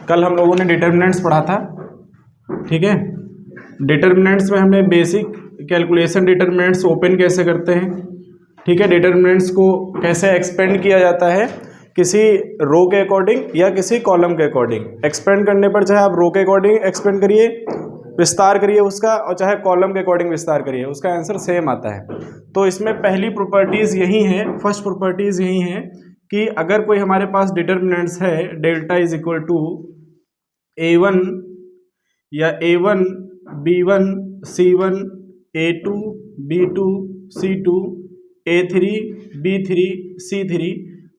कल हम लोगों ने डिटर्मिनेंट्स पढ़ा था, ठीक है। डिटर्मिनेंट्स में हमने बेसिक कैलकुलेशन डिटर्मिनेंट्स ओपन कैसे करते हैं, ठीक है। डिटर्मिनेंट्स को कैसे एक्सपेंड किया जाता है किसी रो के अकॉर्डिंग या किसी कॉलम के अकॉर्डिंग। एक्सपेंड करने पर चाहे आप रो के अकॉर्डिंग एक्सपेंड करिए, विस्तार करिए उसका, और चाहे कॉलम के अकॉर्डिंग विस्तार करिए, उसका आंसर सेम आता है। तो इसमें पहली प्रॉपर्टीज़ यही है, फर्स्ट प्रॉपर्टीज़ यही है कि अगर कोई हमारे पास डिटर्मिनेंट्स है delta is equal to A1 या A1 B1 C1 A2 B2 C2 A3 B3 C3,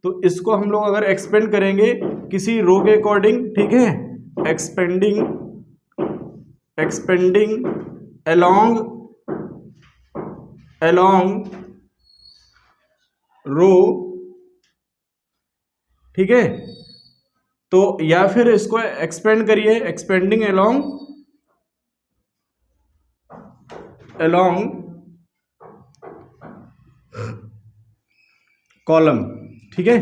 तो इसको हम लोग अगर एक्सपेंड करेंगे किसी रो के अकॉर्डिंग, ठीक है, एक्सपेंडिंग along रो, ठीक है। तो या फिर इसको एक्सपेंड करिए एक्सपेंडिंग along कॉलम, ठीक है।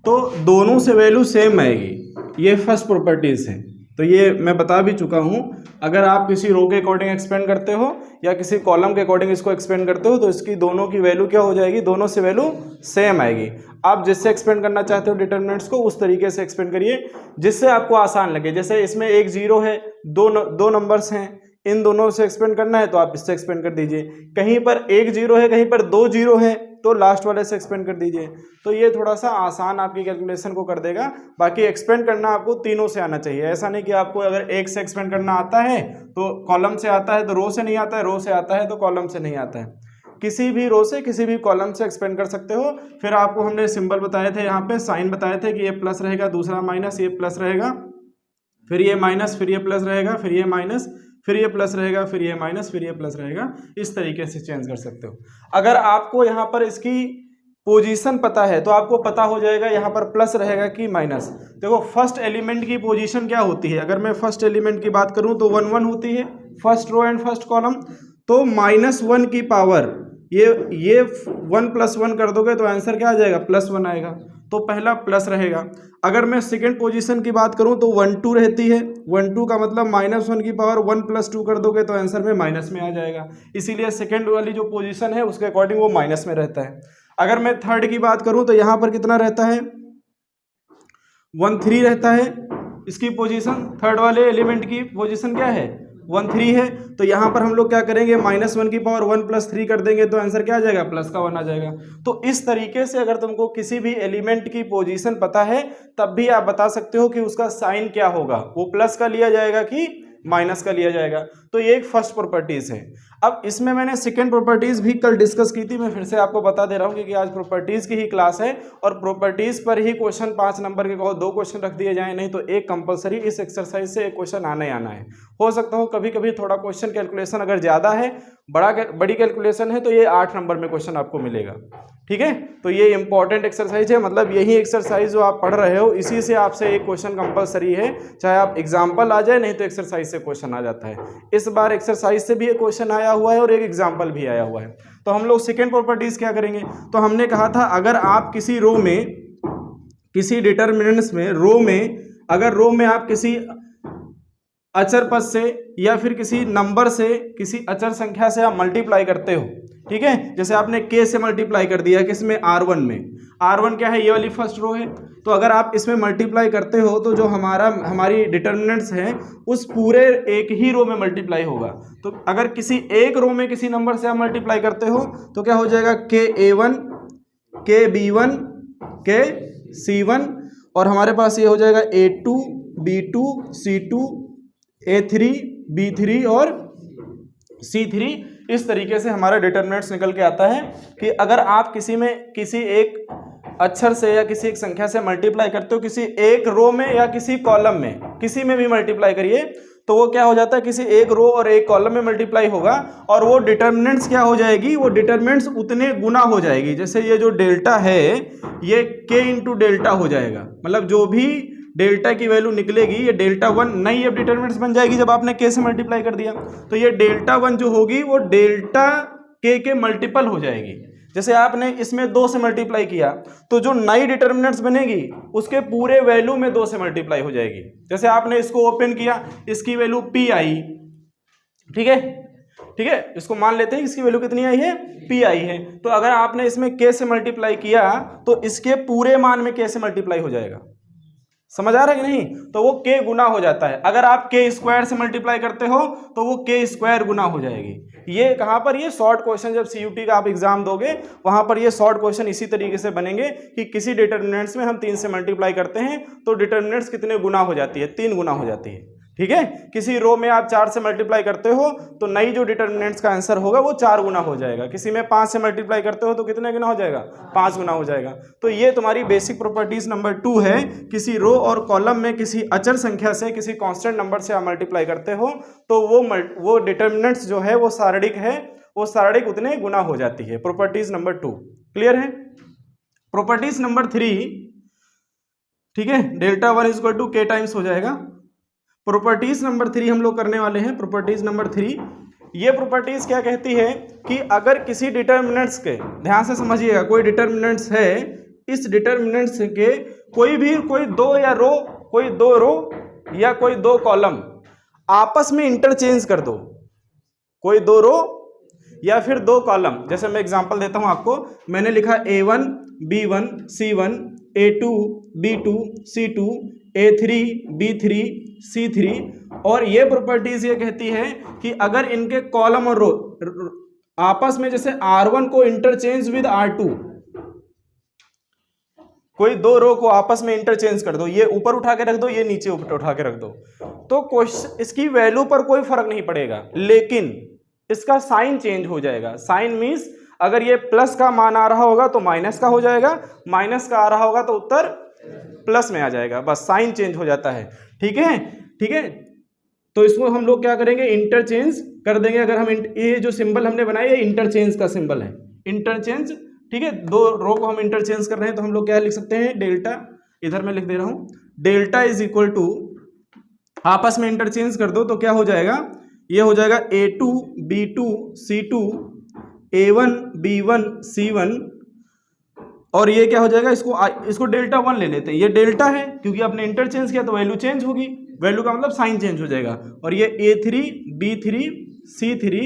तो दोनों से वैल्यू सेम आएगी, ये फर्स्ट प्रॉपर्टीज है। तो ये मैं बता भी चुका हूं, अगर आप किसी रो के अकॉर्डिंग एक्सपेंड करते हो या किसी कॉलम के अकॉर्डिंग इसको एक्सपेंड करते हो तो इसकी दोनों की वैल्यू क्या हो जाएगी, दोनों से वैल्यू सेम आएगी। आप जिससे एक्सपेंड करना चाहते हो डिटर्मिनेंट्स को उस तरीके से एक्सपेंड करिए जिससे आपको आसान लगे। जैसे इसमें एक जीरो है, दो नंबर्स हैं, इन दोनों से एक्सपेंड करना है तो आप इससे एक्सपेंड कर दीजिए। कहीं पर एक जीरो है, कहीं पर दो जीरो है, तो लास्ट वाले से एक्सपेंड कर दीजिए। तो ये थोड़ा सा आसान आपकी कैलकुलेशन को कर देगा। बाकी एक्सपेंड करना आपको तीनों से आना चाहिए। ऐसा नहीं कि आपको अगर एक से एक्सपेंड करना आता है तो कॉलम से आता है, तो रो से नहीं आता है, रो से आता है तो कॉलम से नहीं आता है। किसी भी रो से किसी भी कॉलम से एक्सपेंड कर सकते हो। फिर आपको हमने सिंबल बताए थे, यहाँ पे साइन बताए थे कि ये प्लस रहेगा, दूसरा माइनस, ये प्लस रहेगा, फिर ये माइनस, फिर ये प्लस रहेगा, फिर ये माइनस, फिर ये प्लस रहेगा, फिर ये माइनस, फिर ये प्लस रहेगा। इस तरीके से चेंज कर सकते हो। अगर आपको यहाँ पर इसकी पोजीशन पता है तो आपको पता हो जाएगा यहाँ पर प्लस रहेगा कि माइनस। देखो फर्स्ट एलिमेंट की पोजीशन क्या होती है, अगर मैं फर्स्ट एलिमेंट की बात करूँ तो 1 1 होती है, first row and first column. तो -1 की पावर ये 1 + 1 कर दोगे तो आंसर क्या आ जाएगा, +1 आएगा। तो पहला प्लस रहेगा। अगर मैं सेकंड पोजीशन की बात करूं तो 1 2 रहती है, 1 2 का मतलब -1 की पावर 1 + 2 कर दोगे तो आंसर में माइनस में आ जाएगा। इसीलिए सेकंड वाली जो पोजीशन है उसके अकॉर्डिंग वो माइनस में रहता है। अगर मैं थर्ड की बात करूं तो यहाँ पर कितना रहता है, 1 3 रहता है। इसकी पोजीशन थर्ड वाले एलिमेंट की पोजीशन क्या है, 1 3 है। तो यहाँ पर हम लोग क्या करेंगे, -1 की पावर 1 + 3 कर देंगे तो आंसर क्या आ जाएगा, +1 आ जाएगा। तो इस तरीके से अगर तुमको किसी भी एलिमेंट की पोजीशन पता है तब भी आप बता सकते हो कि उसका साइन क्या होगा, वो प्लस का लिया जाएगा कि माइनस का लिया जाएगा। तो ये एक फर्स्ट प्रॉपर्टीज है। अब इसमें मैंने सेकंड प्रॉपर्टीज भी कल डिस्कस की थी, मैं फिर से आपको बता दे रहा हूँ क्योंकि आज प्रॉपर्टीज की ही क्लास है और प्रॉपर्टीज पर ही क्वेश्चन 5 नंबर के कहो 2 क्वेश्चन रख दिए जाए, नहीं तो एक कंपलसरी इस एक्सरसाइज से एक क्वेश्चन आना ही आना है। हो सकता हो कभी कभी थोड़ा क्वेश्चन कैलकुलेशन अगर ज्यादा है, बड़ी कैलकुलेशन है तो ये 8 नंबर में क्वेश्चन आपको मिलेगा, ठीक है। तो ये इंपॉर्टेंट एक्सरसाइज है, मतलब यही एक्सरसाइज जो आप पढ़ रहे हो इसी से आपसे एक क्वेश्चन कंपलसरी है, चाहे आप एग्जाम्पल आ जाए नहीं तो एक्सरसाइज से क्वेश्चन आ जाता है। इस बार एक्सरसाइज से भी एक क्वेश्चन आया हुआ है और एक एग्जाम्पल भी आया हुआ है। तो हम लोग सेकेंड प्रॉपर्टीज क्या करेंगे, तो हमने कहा था अगर आप किसी रो में, किसी डिटर्मिनेंट्स में, रो में, अगर रो में आप किसी अचर पद से या फिर किसी नंबर से, किसी अचर संख्या से आप मल्टीप्लाई करते हो, ठीक है। जैसे आपने k से मल्टीप्लाई कर दिया किसमें, R1 में। R1 क्या है, ये वाली फर्स्ट रो है। तो अगर आप इसमें मल्टीप्लाई करते हो तो जो हमारी डिटर्मिनेंट्स हैं उस पूरे एक ही रो में मल्टीप्लाई होगा। तो अगर किसी एक रो में किसी नंबर से आप मल्टीप्लाई करते हो तो क्या हो जाएगा, KA1 KB1 KC1, और हमारे पास ये हो जाएगा A2 B2 C2 A3 B3 और C3। इस तरीके से हमारा डिटर्मिनेंट्स निकल के आता है कि अगर आप किसी एक अक्षर से या किसी एक संख्या से मल्टीप्लाई करते हो, किसी एक रो में या किसी कॉलम में, किसी में भी मल्टीप्लाई करिए तो वो क्या हो जाता है, किसी एक रो और एक कॉलम में मल्टीप्लाई होगा और वो डिटर्मिनेंट्स क्या हो जाएगी, वो डिटर्मिनेंट्स उतने गुना हो जाएगी। जैसे ये जो डेल्टा है ये k × डेल्टा हो जाएगा, मतलब जो भी डेल्टा की वैल्यू निकलेगी ये डेल्टा1 नई अब डिटर्मिनेंट्स बन जाएगी जब आपने k से मल्टीप्लाई कर दिया। तो ये डेल्टा1 जो होगी वो डेल्टा k के मल्टीपल हो जाएगी। जैसे आपने इसमें 2 से मल्टीप्लाई किया तो जो नई डिटर्मिनेंट्स बनेगी उसके पूरे वैल्यू में 2 से मल्टीप्लाई हो जाएगी। जैसे आपने इसको ओपन किया, इसकी वैल्यू p आई, ठीक है, ठीक है, इसको मान लेते हैं इसकी वैल्यू कितनी आई है, p आई है। तो अगर आपने इसमें k से मल्टीप्लाई किया तो इसके पूरे मान में k से मल्टीप्लाई हो जाएगा। समझ आ रहा है कि नहीं? तो वो k गुना हो जाता है। अगर आप k स्क्वायर से मल्टीप्लाई करते हो तो वो k स्क्वायर गुना हो जाएगी। ये कहाँ पर, ये शॉर्ट क्वेश्चन जब CUT का आप एग्जाम दोगे वहां पर ये शॉर्ट क्वेश्चन इसी तरीके से बनेंगे कि किसी डिटर्मिनेंट्स में हम 3 से मल्टीप्लाई करते हैं तो डिटर्मिनेंट्स कितने गुना हो जाती है, 3 गुना हो जाती है, ठीक है। किसी रो में आप 4 से मल्टीप्लाई करते हो तो नई जो डिटर्मिनेंट्स का आंसर होगा वो 4 गुना हो जाएगा। किसी में 5 से मल्टीप्लाई करते हो तो कितने गुना हो जाएगा, 5 गुना हो जाएगा। तो ये तुम्हारी बेसिक प्रॉपर्टीज नंबर 2 है। किसी रो और कॉलम में किसी अचर संख्या से, किसी कांस्टेंट नंबर से आप मल्टीप्लाई करते हो तो वो डिटर्मिनेंट्स जो है वो सारणिक है, वो सारणिक उतने गुना हो जाती है। प्रॉपर्टीज नंबर 2 क्लियर है। प्रॉपर्टीज नंबर 3, ठीक है, delta 1 equal to k times हो जाएगा। प्रॉपर्टीज नंबर 3 हम लोग करने वाले हैं। प्रॉपर्टीज नंबर 3, ये प्रॉपर्टीज क्या कहती है कि अगर किसी डिटर्मिनेंट्स के, ध्यान से समझिएगा, कोई डिटर्मिनेंट्स है, इस डिटर्मिनेंट्स के कोई दो रो या कोई 2 कॉलम आपस में इंटरचेंज कर दो, कोई 2 रो या फिर 2 कॉलम। जैसे मैं एग्जांपल देता हूं आपको, मैंने लिखा A1 B1 C1 A2 B2 C2 A3 B3 C3, और ये प्रॉपर्टीज ये कहती है कि अगर इनके कॉलम और रो आपस में, जैसे R1 को इंटरचेंज विद R2, कोई 2 रो को आपस में इंटरचेंज कर दो, ये ऊपर उठा के रख दो, ये नीचे उठा के रख दो, तो क्वेश्चन इसकी वैल्यू पर कोई फर्क नहीं पड़ेगा, लेकिन इसका साइन चेंज हो जाएगा। साइन मींस अगर ये प्लस का मान आ रहा होगा तो माइनस का हो जाएगा, माइनस का आ रहा होगा तो उत्तर प्लस में आ जाएगा, बस साइन चेंज हो जाता है, ठीक है, ठीक है। तो इसको हम लोग क्या करेंगे, इंटरचेंज कर देंगे। अगर हम ये जो सिंबल हमने बनाया ये इंटरचेंज का सिंबल है, इंटरचेंज, ठीक है। 2 रो को हम इंटरचेंज कर रहे हैं तो हम लोग क्या लिख सकते हैं, डेल्टा, इधर मैं लिख दे रहा हूं, डेल्टा इज इक्वल टू, आपस में इंटरचेंज कर दो तो क्या हो जाएगा, ये हो जाएगा A2 B2 C2 A1 B1 C1, और ये क्या हो जाएगा, इसको डेल्टा 1 ले लेते हैं, ये डेल्टा है क्योंकि आपने इंटरचेंज किया तो वैल्यू चेंज होगी, वैल्यू का मतलब साइन चेंज हो जाएगा, और ये A3 B3 C3,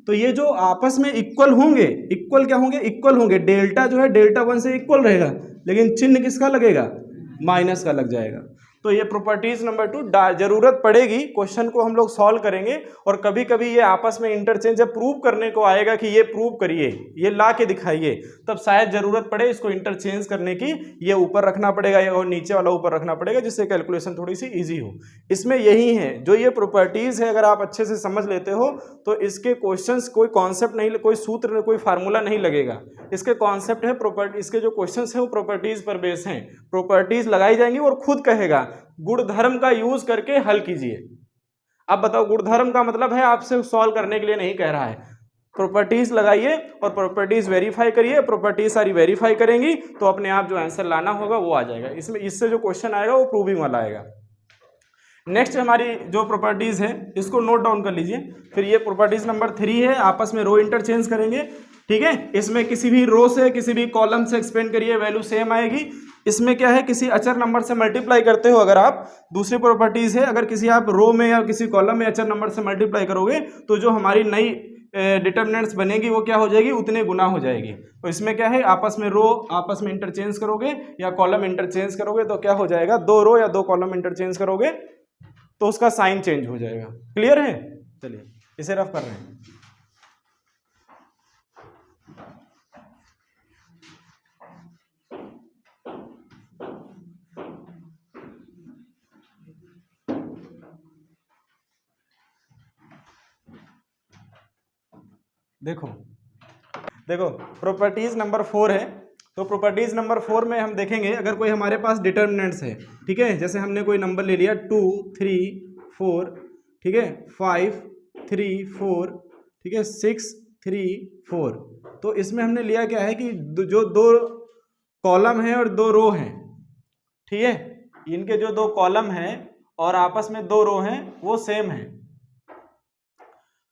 तो ये जो आपस में इक्वल होंगे, इक्वल क्या होंगे, इक्वल होंगे, डेल्टा जो है डेल्टा 1 से इक्वल रहेगा, लेकिन चिन्ह किसका लगेगा, माइनस का लग जाएगा। तो ये प्रॉपर्टीज नंबर 2 जरूरत पड़ेगी, क्वेश्चन को हम लोग सॉल्व करेंगे और कभी कभी ये आपस में इंटरचेंज जब प्रूव करने को आएगा कि ये प्रूव करिए, ये ला के दिखाइए, तब शायद जरूरत पड़े इसको इंटरचेंज करने की, ये ऊपर रखना पड़ेगा और नीचे वाला ऊपर रखना पड़ेगा, जिससे कैलकुलेशन थोड़ी सी ईजी हो। इसमें यही है, जो ये प्रॉपर्टीज है अगर आप अच्छे से समझ लेते हो तो इसके क्वेश्चंस कोई कॉन्सेप्ट नहीं, कोई सूत्र, कोई फार्मूला नहीं लगेगा, इसके कॉन्सेप्ट है प्रॉपर्टी, इसके जो क्वेश्चंस है वो प्रॉपर्टीज पर बेस हैं, प्रॉपर्टीज लगाई जाएंगी और खुद कहेगा गुणधर्म का यूज करके हल कीजिए। अब बताओ, गुणधर्म का मतलब है आपसे सॉल्व करने के लिए नहीं कह रहा है, प्रॉपर्टीज लगाइए और प्रॉपर्टीज वेरीफाई करिए, प्रॉपर्टीज सारी वेरीफाई करेंगी तो अपने आप जो आंसर लाना होगा वो आ जाएगा। इसमें इससे जो क्वेश्चन आएगा वो प्रूविंग वाला आएगा। नेक्स्ट हमारी जो प्रॉपर्टीज है इसको नोट डाउन कर लीजिए। फिर ये प्रॉपर्टीज नंबर 3 है, आपस में रो इंटरचेंज करेंगे, ठीक है। इसमें किसी भी रो से, किसी भी कॉलम से एक्सपेंड करिए, वैल्यू सेम आएगी। इसमें क्या है, किसी अचर नंबर से मल्टीप्लाई करते हो अगर आप, दूसरी प्रॉपर्टीज है, अगर किसी आप रो में या किसी कॉलम में अचर नंबर से मल्टीप्लाई करोगे तो जो हमारी नई डिटर्मिनेंट्स बनेगी वो क्या हो जाएगी, उतने गुना हो जाएगी। तो इसमें क्या है, आपस में रो आपस में इंटरचेंज करोगे या कॉलम इंटरचेंज करोगे तो क्या हो जाएगा, 2 रो या 2 कॉलम इंटरचेंज करोगे तो उसका साइन चेंज हो जाएगा। क्लियर है, चलिए इसे रफ कर रहे हैं। देखो प्रॉपर्टीज नंबर 4 है, तो प्रॉपर्टीज नंबर 4 में हम देखेंगे अगर कोई हमारे पास डिटर्मिनेंट्स है, ठीक है, जैसे हमने कोई नंबर ले लिया 2 3 4, ठीक है, 5 3 4, ठीक है, 6 3 4, तो इसमें हमने लिया क्या है कि जो 2 कॉलम हैं और 2 रो हैं, ठीक है, इनके जो 2 कॉलम हैं और आपस में 2 रो हैं वो सेम है।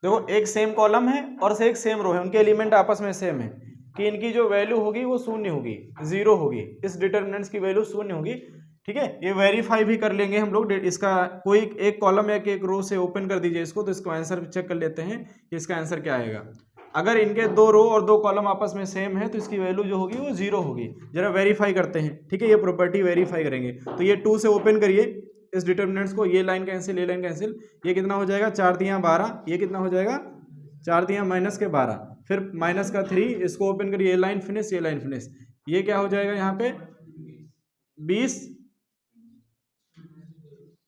देखो एक सेम कॉलम है और एक सेम रो है, उनके एलिमेंट आपस में सेम है। कि इनकी जो वैल्यू होगी वो शून्य होगी, जीरो होगी, इस डिटर्मिनेंट्स की वैल्यू शून्य होगी। ठीक है, ये वेरीफाई भी कर लेंगे हम लोग। इसका कोई एक कॉलम या एक रो से ओपन कर दीजिए इसको, तो इसको आंसर चेक कर लेते हैं कि इसका आंसर क्या आएगा। अगर इनके दो रो और दो कॉलम आपस में सेम है तो इसकी वैल्यू जो होगी वो जीरो होगी। जरा वेरीफाई करते हैं। ठीक है, ये प्रॉपर्टी वेरीफाई करेंगे। तो ये 2 से ओपन करिए इस डिटर्मिनेंट्स को, ये लाइन कैंसिल, ये लाइन कैंसिल, ये कितना हो जाएगा 4 तियां 12, ये कितना हो जाएगा 4 तियां माइनस के 12, फिर माइनस का 3, इसको ओपन करिए, ये लाइन फिनिश, ये लाइन फिनिश, ये क्या हो जाएगा यहाँ पे 20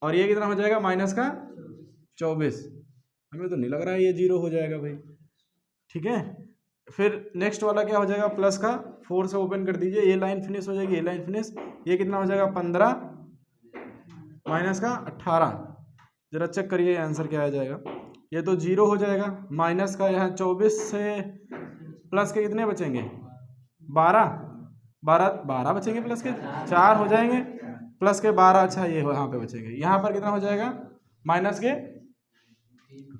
और ये कितना हो जाएगा माइनस का 24। हमें तो नहीं लग रहा है ये जीरो हो जाएगा भाई। ठीक है, फिर नेक्स्ट वाला क्या हो जाएगा प्लस का 4 से ओपन कर दीजिए, ये लाइन फिनिश हो जाएगी, ये लाइन फिनिश, ये कितना हो जाएगा 15 माइनस का 18। जरा चेक करिए आंसर क्या आ जाएगा। ये तो जीरो हो जाएगा, माइनस का यहाँ 24 से प्लस के कितने बचेंगे 12 बचेंगे, प्लस के 4 हो जाएंगे, प्लस के 12, अच्छा ये यहाँ पे बचेंगे, यहाँ पर कितना हो जाएगा माइनस के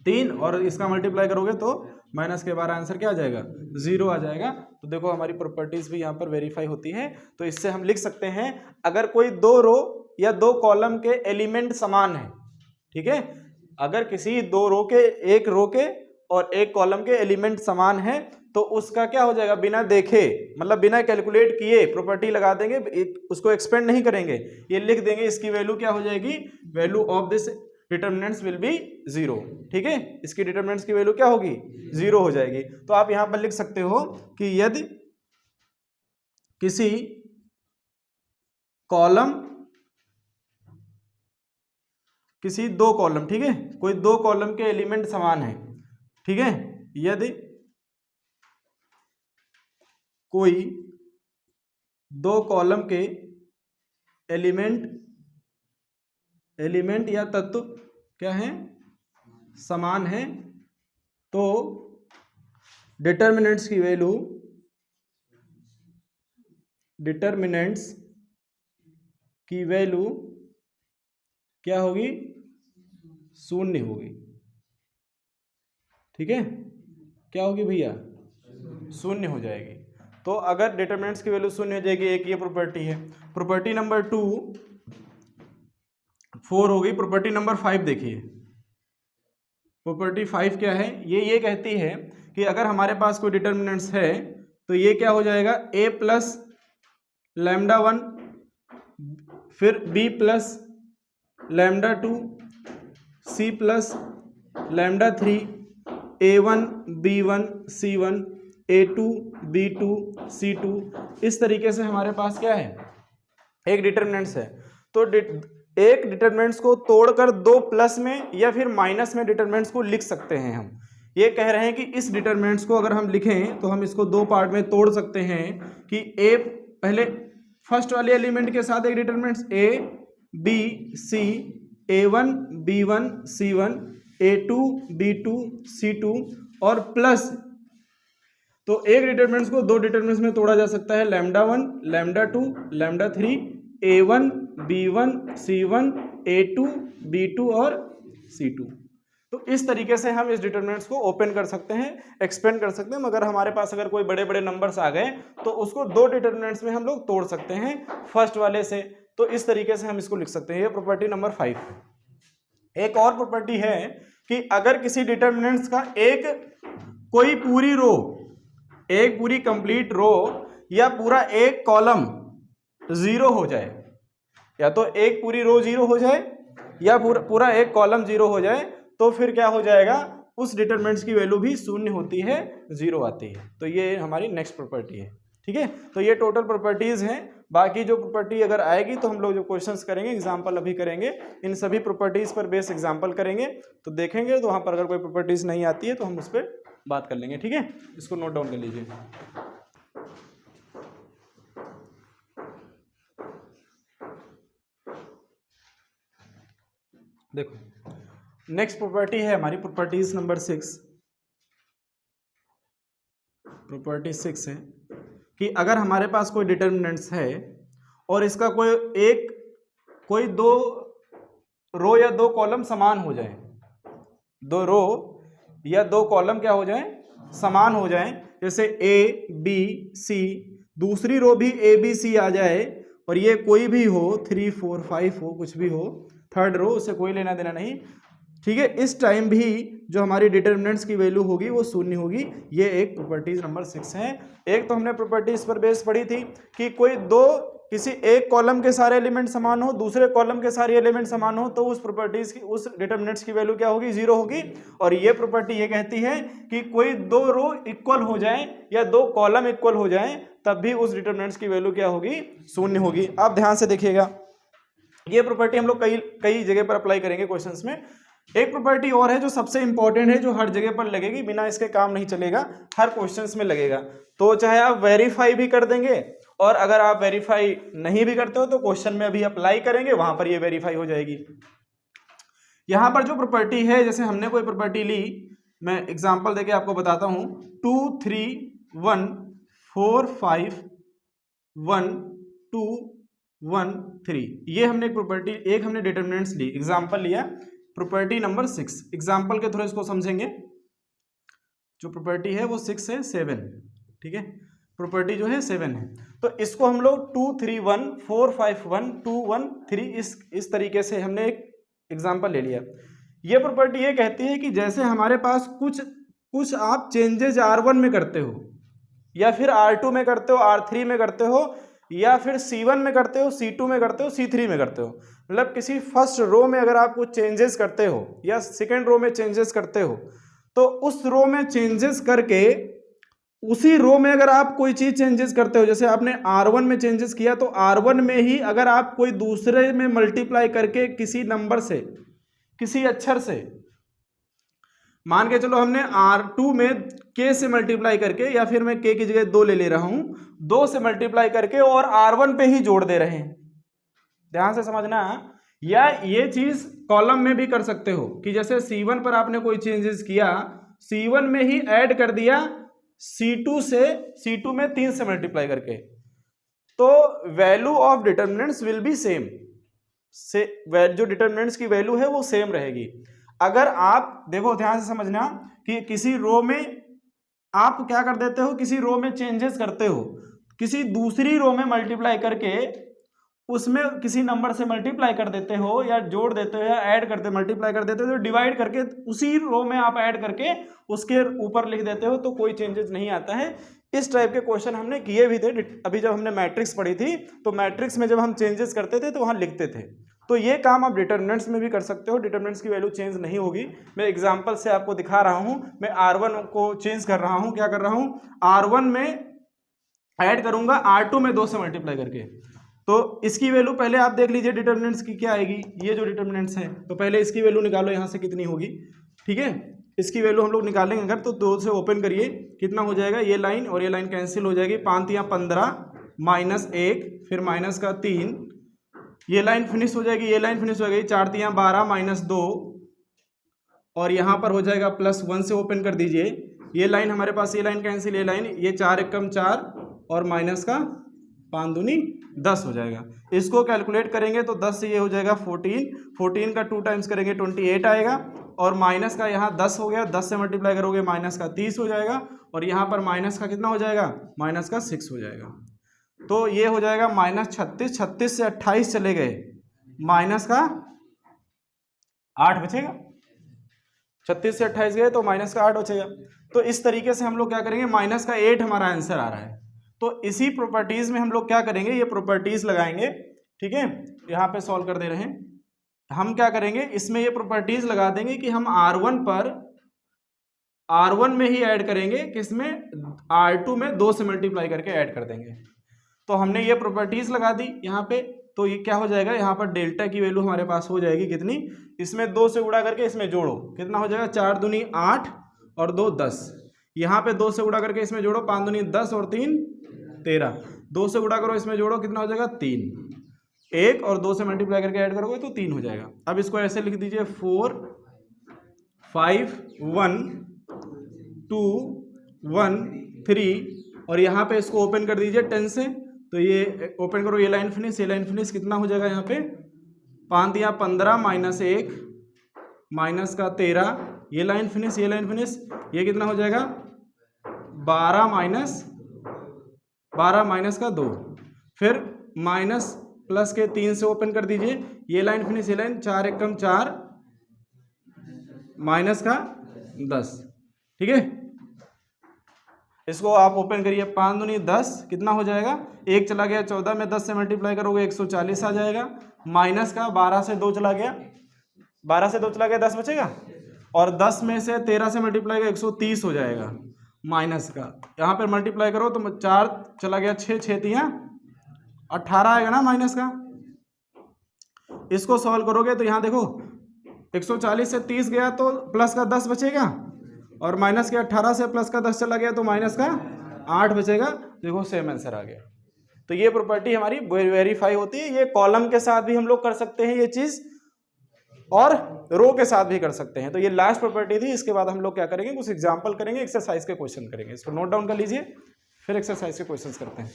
3 और इसका मल्टीप्लाई करोगे तो माइनस के 12, आंसर क्या आ जाएगा जीरो आ जाएगा। तो देखो हमारी प्रॉपर्टीज भी यहाँ पर वेरीफाई होती है। तो इससे हम लिख सकते हैं अगर कोई दो रो या दो कॉलम के एलिमेंट समान है, ठीक है, अगर किसी दो रो के, एक रो के और एक कॉलम के एलिमेंट समान है तो उसका क्या हो जाएगा बिना देखे, मतलब बिना कैलकुलेट किए प्रॉपर्टी लगा देंगे, उसको एक्सपेंड नहीं करेंगे, ये लिख देंगे, इसकी वैल्यू क्या हो जाएगी, value of this determinants will be zero. ठीक है, इसकी डिटर्मिनेंट्स की वैल्यू क्या होगी जीरो हो जाएगी। तो आप यहां पर लिख सकते हो कि यदि किसी कॉलम, किसी दो कॉलम, ठीक है, कोई दो कॉलम के एलिमेंट समान है, ठीक है, यदि कोई दो कॉलम के एलिमेंट या तत्व क्या है समान है तो डिटर्मिनेंट्स की वैल्यू क्या होगी शून्य होगी। ठीक है, क्या होगी भैया शून्य हो जाएगी। तो अगर डिटर्मिनेंट्स की वैल्यू शून्य हो जाएगी, एक ये प्रॉपर्टी है। प्रॉपर्टी नंबर 2 4 हो गई। प्रॉपर्टी नंबर 5 देखिए, प्रॉपर्टी 5 क्या है, ये कहती है कि अगर हमारे पास कोई डिटर्मिनेंट्स है तो ये क्या हो जाएगा a प्लस लैम्डा 1, फिर b plus lambda 2, c plus lambda 3, a1 b1 c1 a2 b2 c2, इस तरीके से हमारे पास क्या है एक डिटर्मिनेंट्स है। तो एक डिटर्मिनेंट्स को तोड़कर दो प्लस में या फिर माइनस में डिटर्मिनेंट्स को लिख सकते हैं। हम ये कह रहे हैं कि इस डिटर्मिनेंट्स को अगर हम लिखें तो हम इसको दो पार्ट में तोड़ सकते हैं कि a पहले फर्स्ट वाले एलिमेंट के साथ एक determinants a b c a1 b1 c1 a2 b2 c2 और प्लस, तो एक डिटर्मिनेंट्स को दो डिटर्मिनेंट्स में तोड़ा जा सकता है, lambda 1 lambda 2 lambda 3 a1 b1 c1 a2 b2 और c2। तो इस तरीके से हम इस डिटर्मिनेंट्स को ओपन कर सकते हैं, एक्सपेंड कर सकते हैं। मगर हमारे पास अगर कोई बड़े बड़े नंबर्स आ गए तो उसको दो डिटर्मिनेंट्स में हम लोग तोड़ सकते हैं फर्स्ट वाले से। तो इस तरीके से हम इसको लिख सकते हैं। ये प्रॉपर्टी नंबर 5 है। एक और प्रॉपर्टी है कि अगर किसी डिटर्मिनेंट्स का कोई पूरी रो, एक पूरी कंप्लीट रो या पूरा एक कॉलम जीरो हो जाए, या तो एक पूरी रो जीरो हो जाए या पूरा एक कॉलम जीरो हो जाए, तो फिर क्या हो जाएगा उस डिटर्मिनेंट्स की वैल्यू भी शून्य होती है, जीरो आती है। तो ये हमारी नेक्स्ट प्रॉपर्टी है। ठीक है, तो ये टोटल प्रॉपर्टीज हैं। बाकी जो प्रॉपर्टी अगर आएगी तो हम लोग जो क्वेश्चंस करेंगे, एग्जांपल अभी करेंगे, इन सभी प्रॉपर्टीज पर बेस एग्जांपल करेंगे तो देखेंगे। तो वहां पर अगर कोई प्रॉपर्टीज नहीं आती है तो हम उस पर बात कर लेंगे। ठीक है, इसको नोट डाउन कर लीजिए। देखो नेक्स्ट प्रॉपर्टी है हमारी प्रॉपर्टीज नंबर 6। प्रॉपर्टी 6 है कि अगर हमारे पास कोई डिटर्मिनेंट्स है और इसका कोई दो रो या दो कॉलम समान हो जाए, दो रो या दो कॉलम क्या हो जाए समान हो जाए, जैसे ए बी सी, दूसरी रो भी ए बी सी आ जाए और ये कोई भी हो 3 4 5 हो, कुछ भी हो, थर्ड रो, उससे कोई लेना देना नहीं, ठीक है। इस टाइम भी जो हमारी डिटर्मिनेंट्स की वैल्यू होगी वो शून्य होगी। ये एक प्रॉपर्टीज नंबर 6 है। एक तो हमने प्रॉपर्टीज पर बेस पढ़ी थी कि कोई दो किसी एक कॉलम के सारे एलिमेंट समान हो, दूसरे कॉलम के सारे एलिमेंट समान हो, तो उस प्रॉपर्टीज की, उस डिटर्मिनेंट्स की वैल्यू क्या होगी, 0 होगी। और ये प्रॉपर्टी ये कहती है कि कोई दो रो इक्वल हो जाए या दो कॉलम इक्वल हो जाए तब भी उस डिटर्मिनेंट्स की वैल्यू क्या होगी, शून्य होगी। आप ध्यान से देखिएगा, ये प्रॉपर्टी हम लोग कई जगह पर अप्लाई करेंगे क्वेश्चंस में। एक प्रॉपर्टी और है जो सबसे इंपॉर्टेंट है, जो हर जगह पर लगेगी, बिना इसके काम नहीं चलेगा, हर क्वेश्चंस में लगेगा। तो चाहे आप वेरीफाई भी कर देंगे और अगर आप वेरीफाई नहीं भी करते हो तो क्वेश्चन में अभी अप्लाई करेंगे, वहां पर ये वेरीफाई हो जाएगी। यहां पर जो प्रॉपर्टी है, जैसे हमने कोई प्रॉपर्टी ली, मैं एग्जांपल देके आपको बताता हूं, 2 3 1 4 5 1 2 1 3, ये हमने एक प्रॉपर्टी, एक हमने डिटर्मिनेंट्स ली, एग्जांपल लिया प्रॉपर्टी नंबर 6। एग्जांपल के थ्रू इसको समझेंगे। जो प्रॉपर्टी है वो 6 है 7, ठीक है, प्रॉपर्टी जो है 7 है। तो इसको हम लोग 2 3 1 4 5 1 2 1 3 इस तरीके से हमने एक एग्जांपल ले लिया। ये प्रॉपर्टी ये कहती है कि जैसे हमारे पास कुछ आप चेंजेज R1 में करते हो या फिर R2 में करते हो, R3 में करते हो, या फिर C1 में करते हो, C2 में करते हो, C3 में करते हो, मतलब किसी फर्स्ट रो में अगर आप कुछ चेंजेस करते हो या सेकेंड रो में चेंजेस करते हो, तो उस रो में चेंजेस करके उसी रो में अगर आप कोई चीज चेंजेस करते हो, जैसे आपने R1 में चेंजेस किया, तो R1 में ही अगर आप कोई दूसरे में मल्टीप्लाई करके किसी नंबर से, किसी अक्षर से, मान के चलो हमने R2 में K से मल्टीप्लाई करके, या फिर मैं K की जगह 2 ले रहा हूं, 2 से मल्टीप्लाई करके और R1 पे ही जोड़ दे रहे हैं, ध्यान से समझना। या ये चीज कॉलम में भी कर सकते हो कि जैसे C1 पर आपने कोई चेंजेस किया, C1 में ही ऐड कर दिया C2 से, C2 में 3 से मल्टीप्लाई करके, तो value of determinants will be same, जो डिटर्मिनेंट्स की वैल्यू है वो सेम रहेगी। अगर आप देखो, ध्यान से समझना कि किसी रो में आप क्या कर देते हो, किसी रो में चेंजेस करते हो, किसी दूसरी रो में मल्टीप्लाई करके उसमें किसी नंबर से मल्टीप्लाई कर देते हो या जोड़ देते हो या ऐड करते, मल्टीप्लाई कर देते हो, तो डिवाइड करके उसी रो में आप ऐड करके उसके ऊपर लिख देते हो, तो कोई चेंजेस नहीं आता है। इस टाइप के क्वेश्चन हमने किए भी थे अभी जब हमने मैट्रिक्स पढ़ी थी, तो मैट्रिक्स में जब हम चेंजेस करते थे तो वहां लिखते थे। तो ये काम आप डिटर्मिनेंट्स में भी कर सकते हो, डिटर्मिनेंट्स की वैल्यू चेंज नहीं होगी। मैं एग्जांपल से आपको दिखा रहा हूं, मैं R1 को चेंज कर रहा हूं, क्या कर रहा हूं, R1 में ऐड करूंगा R2 में 2 से मल्टीप्लाई करके, तो इसकी वैल्यू पहले आप देख लीजिए डिटर्मिनेंट्स की क्या आएगी, ये जो डिटर्मिनेंट्स हैं, तो पहले इसकी वैल्यू निकालो यहाँ से कितनी होगी, ठीक है, इसकी वैल्यू हम लोग निकालेंगे अगर, तो 2 से ओपन करिए, कितना हो जाएगा, ये लाइन और ये लाइन कैंसिल हो जाएगी, 5 या 15 -1 फिर माइनस का 3, ये लाइन फिनिश हो जाएगी, ये लाइन फिनिश हो जाएगी, 4 या 12 -2 और यहाँ पर हो जाएगा +1 से ओपन कर दीजिए, ये लाइन हमारे पास, ये लाइन कैंसिल, ये लाइन, ये 4 एकम 4 और माइनस का 5 दूनी 10 हो जाएगा। इसको कैलकुलेट करेंगे तो 10 से ये हो जाएगा 14, 14 का 2 टाइम्स करेंगे 28 आएगा, और माइनस का यहाँ 10 हो गया, 10 से मल्टीप्लाई करोगे माइनस का 30 हो जाएगा, और यहाँ पर माइनस का कितना हो जाएगा, माइनस का 6 हो जाएगा। तो ये हो जाएगा -36, 36 से 28 चले गए, माइनस का 8 बचेगा, 36 से 28 गए तो माइनस का 8 बचेगा। तो इस तरीके से हम लोग क्या करेंगे, माइनस का 8 हमारा आंसर आ रहा है। तो इसी प्रॉपर्टीज में हम लोग क्या करेंगे, ये प्रॉपर्टीज लगाएंगे, ठीक है, यहाँ पे सॉल्व कर दे रहे हैं हम, क्या करेंगे इसमें ये प्रॉपर्टीज लगा देंगे कि हम R1 में ही ऐड करेंगे, किसमें, R2 में 2 से मल्टीप्लाई करके ऐड कर देंगे। तो हमने ये प्रॉपर्टीज लगा दी यहाँ पे, तो ये क्या हो जाएगा, यहाँ पर डेल्टा की वैल्यू हमारे पास हो जाएगी कितनी, इसमें 2 से गुणा करके इसमें जोड़ो, कितना हो जाएगा, 4 दूनी 8 और 2 10, यहाँ पे 2 से गुणा करके इसमें जोड़ो, 5 दूनी 10 और 3 13, 2 से गुणा करो इसमें जोड़ो, कितना हो जाएगा 3, 1 और 2 से मल्टीप्लाई करके ऐड करोगे तो 3 हो जाएगा। अब इसको ऐसे लिख दीजिए 4 5 1 2 1 3 और यहाँ पे इसको ओपन कर दीजिए 10 से, तो ये ओपन करो, ये लाइन फिनिश, ये लाइन फिनिश, कितना हो जाएगा यहाँ पे 5 या 15 -1 माइनस का 13, ये लाइन फिनिश, ये लाइन फिनिश, ये कितना हो जाएगा 12 माइनस का 2, फिर माइनस प्लस के 3 से ओपन कर दीजिए, ये लाइन फिनिश, ये लाइन, 4 एकम 4 माइनस का 10, ठीक है। इसको आप ओपन करिए, 5 दूनी 10, कितना हो जाएगा, 1 चला गया 14 में 10 से मल्टीप्लाई करोगे 140 आ जाएगा, माइनस का 12 से 2 चला गया, 12 से 2 चला गया 10 बचेगा, और 10 में से 13 से मल्टीप्लाई का 130 हो जाएगा माइनस का, यहाँ पर मल्टीप्लाई करो तो 4 चला गया 6, 6 तियां 18 आएगा ना माइनस का। इसको सॉल्व करोगे तो यहाँ देखो 140 से 30 गया तो प्लस का 10 बचेगा, और माइनस के 18 से प्लस का 10 चला गया तो माइनस का 8 बचेगा। देखो सेम आंसर आ गया। तो ये प्रॉपर्टी हमारी वेरीफाई होती है। ये कॉलम के साथ भी हम लोग कर सकते हैं ये चीज, और रो के साथ भी कर सकते हैं। तो ये लास्ट प्रॉपर्टी थी। इसके बाद हम लोग क्या करेंगे, कुछ एग्जाम्पल करेंगे, एक्सरसाइज के क्वेश्चन करेंगे। इसको नोट डाउन कर लीजिए, फिर एक्सरसाइज के क्वेश्चन करते हैं।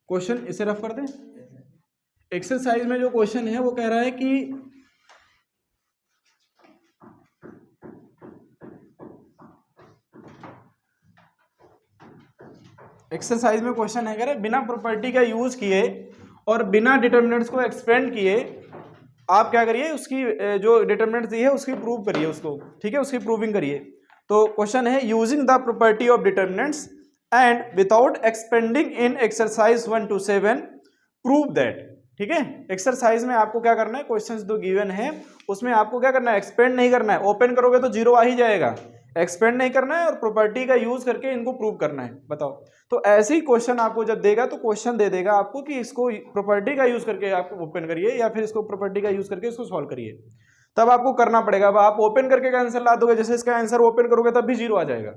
क्वेश्चन इसे रफ कर दें। एक्सरसाइज में जो क्वेश्चन है वो कह रहा है कि एक्सरसाइज में क्वेश्चन है, कह रहे बिना प्रॉपर्टी का यूज किए और बिना डिटर्मिनेंट्स को एक्सपेंड किए आप क्या करिए, उसकी जो डिटर्मिनेंट्स दी है उसकी प्रूव करिए उसको, ठीक है, उसकी प्रूविंग करिए। तो क्वेश्चन है using the property of determinants and without expanding in exercise 1 to 7 prove that, ठीक है। एक्सरसाइज में आपको क्या करना है, क्वेश्चंस जो गिवन है उसमें आपको क्या करना है, एक्सपेंड नहीं करना है। ओपन करोगे तो 0 आ ही जाएगा, एक्सपेंड नहीं करना है और प्रॉपर्टी का यूज करके इनको प्रूव करना है। बताओ, तो ऐसे ही क्वेश्चन आपको जब देगा तो क्वेश्चन दे देगा आपको कि इसको प्रॉपर्टी का यूज करके आप ओपन करिए या फिर इसको प्रॉपर्टी का यूज करके इसको सॉल्व करिए, तब आपको करना पड़ेगा। अब आप ओपन करके का आंसर ला दोगे, जैसे इसका आंसर ओपन करोगे तब भी 0 आ जाएगा,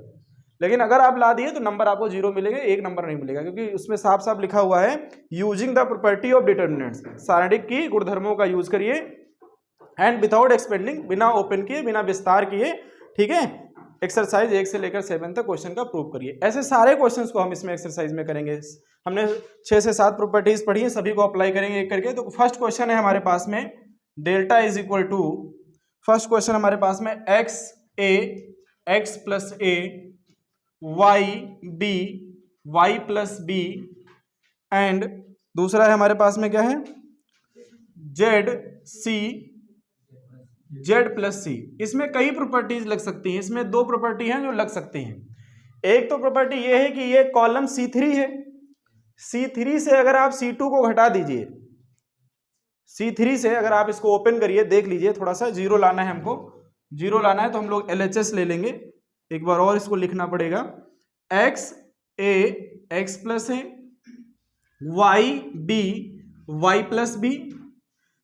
लेकिन अगर आप ला दिए तो नंबर आपको 0 मिलेगा, 1 नंबर नहीं मिलेगा, क्योंकि उसमें साफ साफ लिखा हुआ है using the property of determinants, सारणिक की गुणधर्मों का यूज करिए, एंड विदाउट एक्सपेंडिंग, बिना ओपन किए, बिना विस्तार किए, ठीक है। एक्सरसाइज 1 से लेकर 7 तक क्वेश्चन का प्रूव करिए। ऐसे सारे क्वेश्चंस को हम इसमें एक्सरसाइज में करेंगे। हमने 6 से 7 प्रॉपर्टीज पढ़ी है, सभी को अप्लाई करेंगे एक करके। तो फर्स्ट क्वेश्चन है हमारे पास में delta is equal to, first question हमारे पास में x a x plus a y b y plus b, and दूसरा है हमारे पास में क्या है, z c z plus c. इसमें कई प्रॉपर्टीज लग सकती हैं, इसमें 2 प्रॉपर्टी हैं जो लग सकती हैं। एक तो प्रॉपर्टी ये है कि ये कॉलम C3 है, C3 से अगर आप C2 को घटा दीजिए, C3 से अगर आप इसको ओपन करिए, देख लीजिए, थोड़ा सा 0 लाना है हमको, 0 लाना है तो हम लोग LHS ले लेंगे। एक बार और इसको लिखना पड़ेगा, x a x plus a, y b y plus b,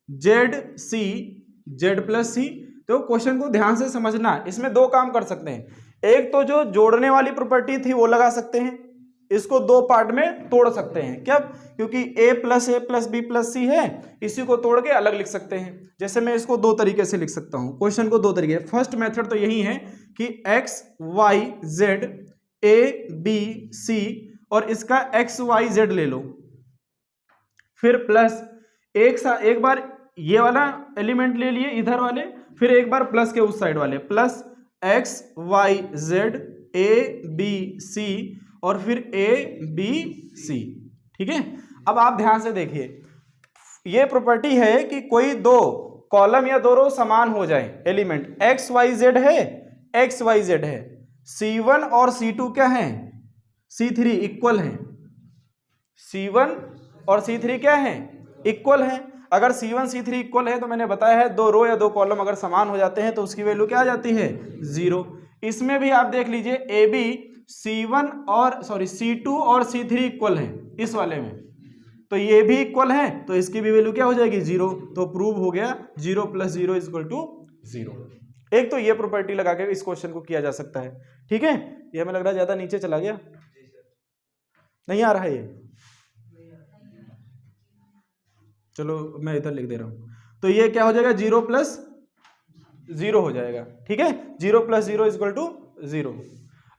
z c z plus c. तो क्वेश्चन को ध्यान से समझना, इसमें 2 काम कर सकते हैं। एक तो जो जोड़ने वाली प्रॉपर्टी थी वो लगा सकते हैं, इसको 2 पार्ट में तोड़ सकते हैं। क्या, क्योंकि a प्लस बी प्लस सी है, इसी को तोड़ के अलग लिख सकते हैं। जैसे मैं इसको 2 तरीके से लिख सकता हूं, क्वेश्चन को 2 तरीके। फर्स्ट मेथड तो यही है कि x y z a b c, और इसका एक्स वाई जेड ले लो, फिर प्लस एक बार ये वाला एलिमेंट ले लिए इधर वाले, फिर एक बार प्लस के उस साइड वाले, plus x y z a b c, और फिर ए बी सी, ठीक है। अब आप ध्यान से देखिए, ये प्रॉपर्टी है कि कोई 2 कॉलम या 2 रो समान हो जाए, एलिमेंट एक्स वाई जेड है, एक्स वाई जेड है, C1 और C2 क्या है, C3 इक्वल है, C1 और C3 क्या है, इक्वल है। अगर C1 C3 इक्वल है तो मैंने बताया है 2 रो या 2 कॉलम अगर समान हो जाते हैं तो उसकी वैल्यू क्या आ जाती है, 0। इसमें भी आप देख लीजिए, ए बी C2 और C3 इक्वल है इस वाले में, तो ये भी इक्वल है, तो इसकी भी वैल्यू क्या हो जाएगी, 0। तो प्रूव हो गया 0 + 0 = 0। एक तो ये प्रॉपर्टी लगा के इस क्वेश्चन को किया जा सकता है, ठीक है। ये हमें लग रहा है ज्यादा नीचे चला गया, नहीं आ रहा है ये, चलो मैं इधर लिख दे रहा हूं। तो ये क्या हो जाएगा, 0 + 0 हो जाएगा, ठीक है। 0 + 0 = 0।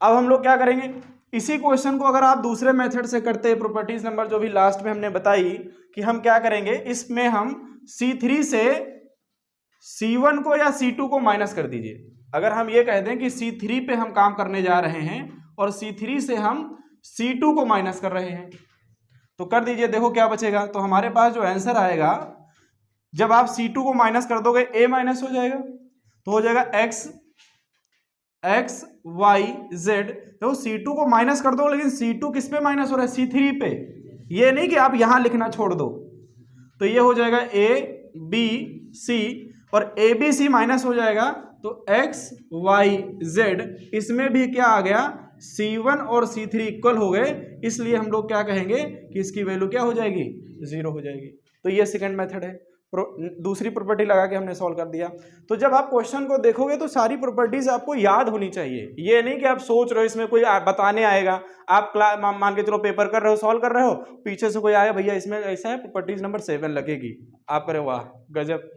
अब हम लोग क्या करेंगे, इसी क्वेश्चन को अगर आप दूसरे मेथड से करते हैं, प्रॉपर्टीज नंबर जो भी लास्ट में हमने बताई कि हम क्या करेंगे, इसमें हम C3 से C1 को या C2 को माइनस कर दीजिए। अगर हम ये कह दें कि C3 पे हम काम करने जा रहे हैं और C3 से हम C2 को माइनस कर रहे हैं। तो कर दीजिए, देखो क्या बचेगा। तो हमारे पास जो आंसर आएगा, जब आप C2 को माइनस कर दोगे A माइनस हो जाएगा, तो हो जाएगा x y z। देखो C2 को माइनस कर दो, लेकिन C2 किस पे माइनस हो रहा है? C3 पे। ये नहीं कि आप यहां लिखना छोड़ दो। तो ये हो जाएगा A B C, और A B C माइनस हो जाएगा तो x y z। इसमें भी क्या आ गया? C1 और C3 इक्वल हो गए, इसलिए हम लोग क्या कहेंगे कि इसकी वैल्यू क्या हो जाएगी? 0 हो जाएगी। तो ये सेकंड मेथड है। दूसरी प्रॉपर्टी लगा के हमने सॉल्व कर दिया। तो जब आप क्वेश्चन को देखोगे तो सारी प्रॉपर्टीज आपको याद होनी चाहिए। ये नहीं कि आप सोच रहे हो इसमें कोई बताने आएगा, आप मान के चलो पेपर कर रहे हो, सॉल्व कर रहे हो, पीछे से कोई आएगा, भैया इसमें ऐसा है, प्रॉपर्टीज नंबर 7 लगेगी। आप करे वाह गजब,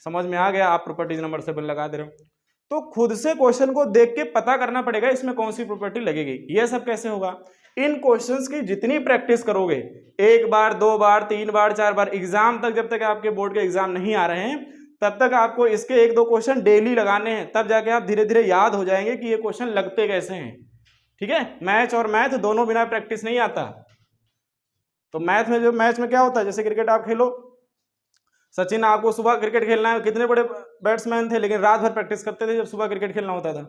समझ में आ गया, आप प्रॉपर्टीज नंबर 7 लगा दे रहे हो। तो खुद से क्वेश्चन को देख के पता करना पड़ेगा इसमें कौन सी प्रॉपर्टी लगेगी। ये सब कैसे होगा? इन क्वेश्चंस की जितनी प्रैक्टिस करोगे, 1 बार 2 बार 3 बार 4 बार, एग्जाम तक, जब तक आपके बोर्ड के एग्जाम नहीं आ रहे हैं तब तक आपको इसके 1-2 क्वेश्चन डेली लगाने हैं, तब जाके आप धीरे धीरे याद हो जाएंगे कि ये क्वेश्चन लगते कैसे हैं। ठीक है, मैच और मैथ दोनों बिना प्रैक्टिस नहीं आता। तो मैथ में, जो मैच में क्या होता है, जैसे क्रिकेट आप खेलो, सचिन आपको सुबह क्रिकेट खेलना है, कितने बड़े बैट्समैन थे, लेकिन रात भर प्रैक्टिस करते थे जब सुबह क्रिकेट खेलना होता था।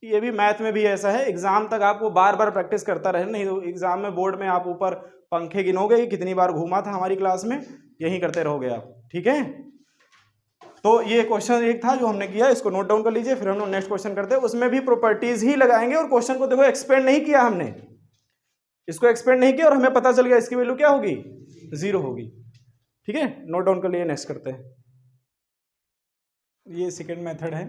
ये भी मैथ में भी ऐसा है, एग्जाम तक आपको बार बार प्रैक्टिस करता रहे, नहीं तो एग्जाम में बोर्ड में आप ऊपर पंखे गिनोगे कि कितनी बार घूमा था हमारी क्लास में, यही करते रहोगे आप। ठीक है, तो ये क्वेश्चन एक था जो हमने किया, इसको नोट डाउन कर लीजिए, फिर हम लोग नेक्स्ट क्वेश्चन करते हैं। उसमें भी प्रॉपर्टीज ही लगाएंगे, और क्वेश्चन को देखो एक्सपेंड नहीं किया हमने, इसको एक्सपेंड नहीं किया, और हमें पता चल गया इसकी वैल्यू क्या होगी? 0 होगी। ठीक है, नोट डाउन कर लिए, नेक्स्ट करते हैं। ये सेकेंड मेथड है,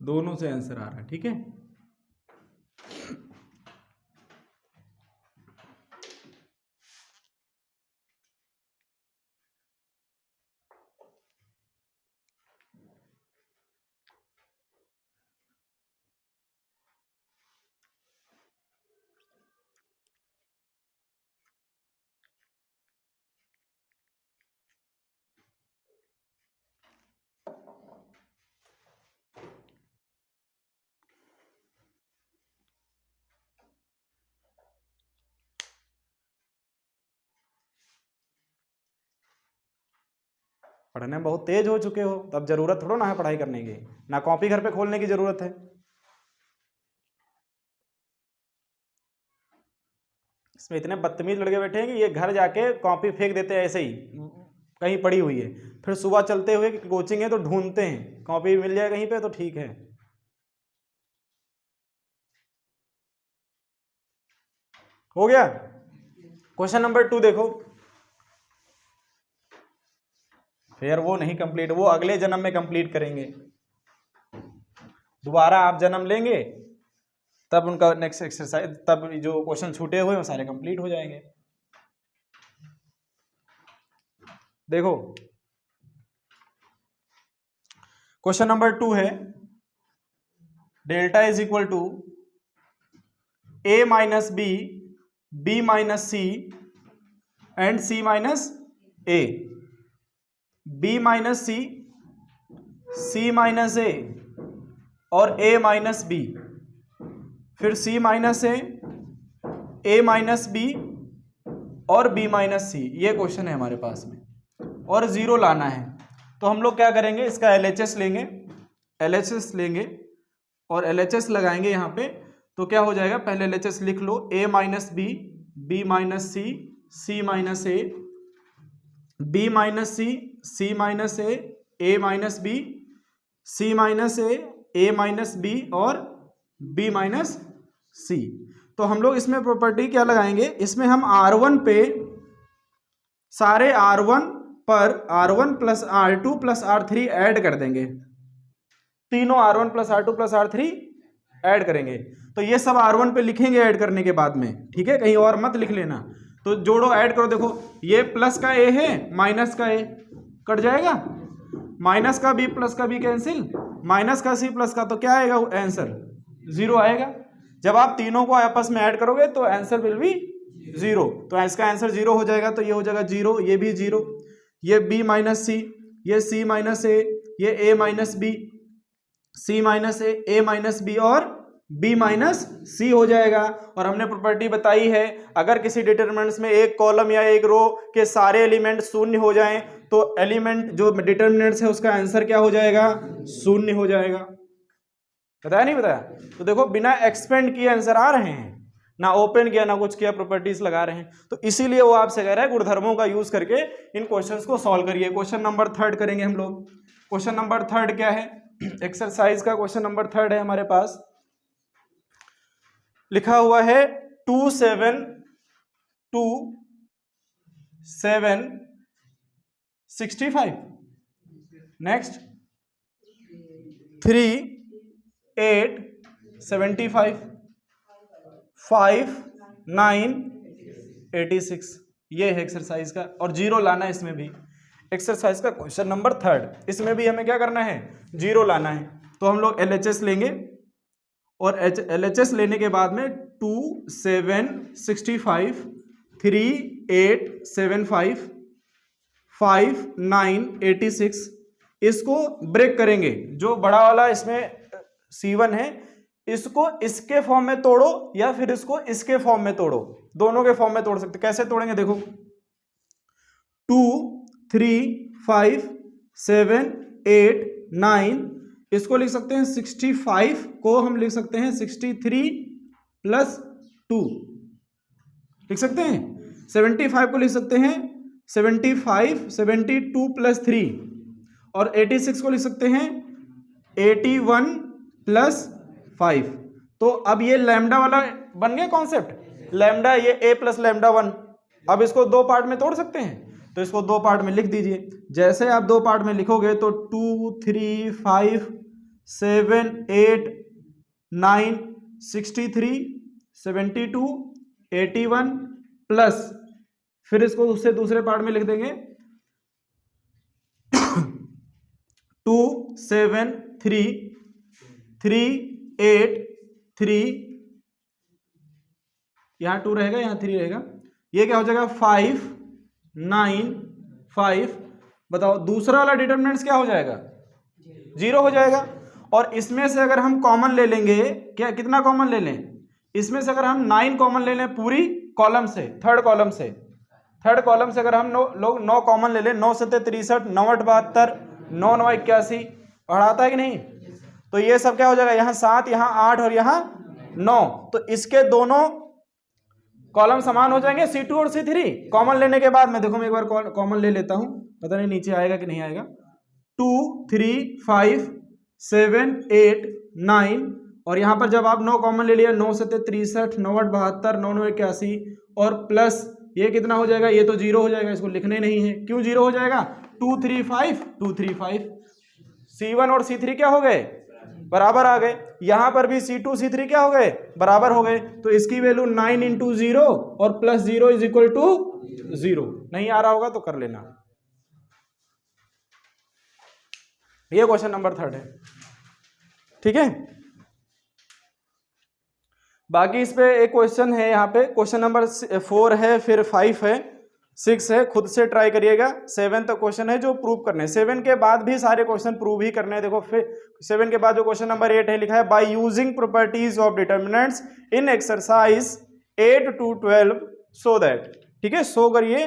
दोनों से आंसर आ रहा है। ठीक है, पढ़ने में बहुत तेज हो चुके हो, तब जरूरत थोड़ा ना है पढ़ाई करने की, ना कॉपी घर पे खोलने की जरूरत है। इसमें इतने बदतमीज लड़के बैठे हैं कि ये घर जाके कॉपी फेंक देते हैं ऐसे ही, कहीं पड़ी हुई है, फिर सुबह चलते हुए कोचिंग है तो ढूंढते हैं, कॉपी मिल जाए कहीं पे तो ठीक है। हो गया। क्वेश्चन नंबर 2 देखो, फिर वो नहीं कंप्लीट, वो अगले जन्म में कंप्लीट करेंगे, दोबारा आप जन्म लेंगे तब उनका नेक्स्ट एक्सरसाइज, तब जो क्वेश्चन छूटे हुए वो सारे कंप्लीट हो जाएंगे। देखो क्वेश्चन नंबर 2 है, delta is equal to a minus b, b minus c and c minus a, b minus c, c minus a और a माइनस b, फिर c minus a minus b और b minus c। ये question है हमारे पास में, और 0 लाना है। तो हम लोग क्या करेंगे, इसका LHS लेंगे, LHS लेंगे और LHS लगाएंगे यहाँ पे। तो क्या हो जाएगा, पहले LHS लिख लो, a minus b, b minus c, c minus a, b minus c, c minus a minus b, c minus a minus b और b माइनस c। तो हम लोग इसमें प्रॉपर्टी क्या लगाएंगे, इसमें हम R1 पे सारे R1 पर R1 plus R2 plus R3 add कर देंगे, तीनों R1 plus R2 plus R3 add करेंगे। तो ये सब R1 पे लिखेंगे ऐड करने के बाद में, ठीक है, कहीं और मत लिख लेना। तो जोड़ो, ऐड करो, देखो ये प्लस का a है, माइनस का a कट जाएगा, माइनस का b प्लस का b कैंसिल, माइनस का c प्लस का, तो क्या आएगा आंसर? 0 आएगा। जब आप तीनों को आपस में ऐड करोगे तो आंसर विल बी 0, तो इसका आंसर 0 हो जाएगा। तो ये हो जाएगा 0, ये भी 0, ये b माइनस सी, ये c माइनस a, ये a minus b, C minus A minus B और B माइनस C हो जाएगा। और हमने प्रॉपर्टी बताई है, अगर किसी डिटरमिनेंट्स में एक कॉलम या एक रो के सारे एलिमेंट शून्य हो जाएं तो एलिमेंट जो डिटरमिनेंट्स है उसका आंसर क्या हो जाएगा, शून्य हो जाएगा। बताया नहीं बताया? तो देखो बिना एक्सपेंड किए आंसर आ रहे हैं, ना ओपन किया ना कुछ किया, प्रॉपर्टीज लगा रहे हैं। तो इसीलिए वो आपसे कह रहा है गुणधर्मों का यूज करके इन क्वेश्चंस को सॉल्व करिए। क्वेश्चन नंबर 3 करेंगे हम लोग। क्वेश्चन नंबर 3 क्या है, एक्सरसाइज का क्वेश्चन नंबर 3 है हमारे पास। लिखा हुआ है 2 7 65, नेक्स्ट 3 8 75, 5 9 86। ये है एक्सरसाइज का, और जीरो लाना है इसमें भी। एक्सरसाइज का क्वेश्चन नंबर 3, इसमें भी हमें क्या करना है, जीरो लाना है। तो हम लोग LHS लेंगे, और LHS लेने के बाद में 2 7 65 3 8 75 5 9 86, इसको ब्रेक करेंगे। जो बड़ा वाला इसमें C1 है, इसको इसके फॉर्म में तोड़ो या फिर इसको इसके फॉर्म में तोड़ो, दोनों के फॉर्म में तोड़ सकते। कैसे तोड़ेंगे देखो, 2 3 5 7 8 9, इसको लिख सकते हैं 65 को हम लिख सकते हैं 63 प्लस 2, लिख सकते हैं। 75 को लिख सकते हैं 75 72 प्लस 3, और 86 को लिख सकते हैं 81 प्लस 5। तो अब ये लैम्डा वाला बन गया कॉन्सेप्ट, लैम्डा ये a प्लस लैम्डा 1। अब इसको दो पार्ट में तोड़ सकते हैं, तो इसको दो पार्ट में लिख दीजिए। जैसे आप दो पार्ट में लिखोगे तो 2 3 5 7 8 9 63 72 81 प्लस, फिर इसको उससे दूसरे पार्ट में लिख देंगे 2 7 3 3 8 3, यहां 2 रहेगा यहां 3 रहेगा, ये क्या हो जाएगा 5 9 5। बताओ दूसरा वाला डिटरमिनेंट्स क्या हो जाएगा, जीरो हो जाएगा। और इसमें से अगर हम कॉमन ले लेंगे, क्या कितना कॉमन ले लें, इसमें से अगर हम 9 कॉमन ले लें पूरी कॉलम से, थर्ड कॉलम से अगर हम लोग 9 कॉमन ले लें, 9 7 63 9 8 72 9 9 81, पढ़ाता है कि नहीं। तो ये सब क्या हो जाएगा, यहाँ 7 यहाँ 8 और यहाँ 9, तो इसके दोनों कॉलम समान हो जाएंगे, C2 और C3 कॉमन लेने के बाद में। देखो मैं एक बार कॉमन ले लेता हूं, पता नहीं नीचे आएगा कि नहीं आएगा। 2 3 5 7 8 9, और यहां पर जब आप 9 कॉमन ले लिया, 9 7 63 9 8 72 9 9 81, और प्लस ये कितना हो जाएगा, ये तो जीरो हो जाएगा, इसको लिखने नहीं है। क्यों जीरो हो जाएगा, 2 3 5 2 3 5, C1 और C3 क्या हो गए, बराबर आ गए। यहां पर भी C2 C3 क्या हो गए, बराबर हो गए। तो इसकी वैल्यू 9 इंटू 0 और प्लस 0 इज इक्वल टू 0। नहीं आ रहा होगा तो कर लेना। ये क्वेश्चन नंबर 3 है, ठीक है। बाकी इस पे एक क्वेश्चन है, यहाँ पे क्वेश्चन नंबर 4 है, फिर 5 है, 6 है, खुद से ट्राई करिएगा। 7 तक क्वेश्चन है जो प्रूव करने, 7 के बाद भी सारे क्वेश्चन प्रूव ही करने हैं। देखो फिर 7 के बाद जो क्वेश्चन नंबर 8 है, लिखा है by using properties of determinants in exercise 8 to 12 so that, ठीक है, सो करिए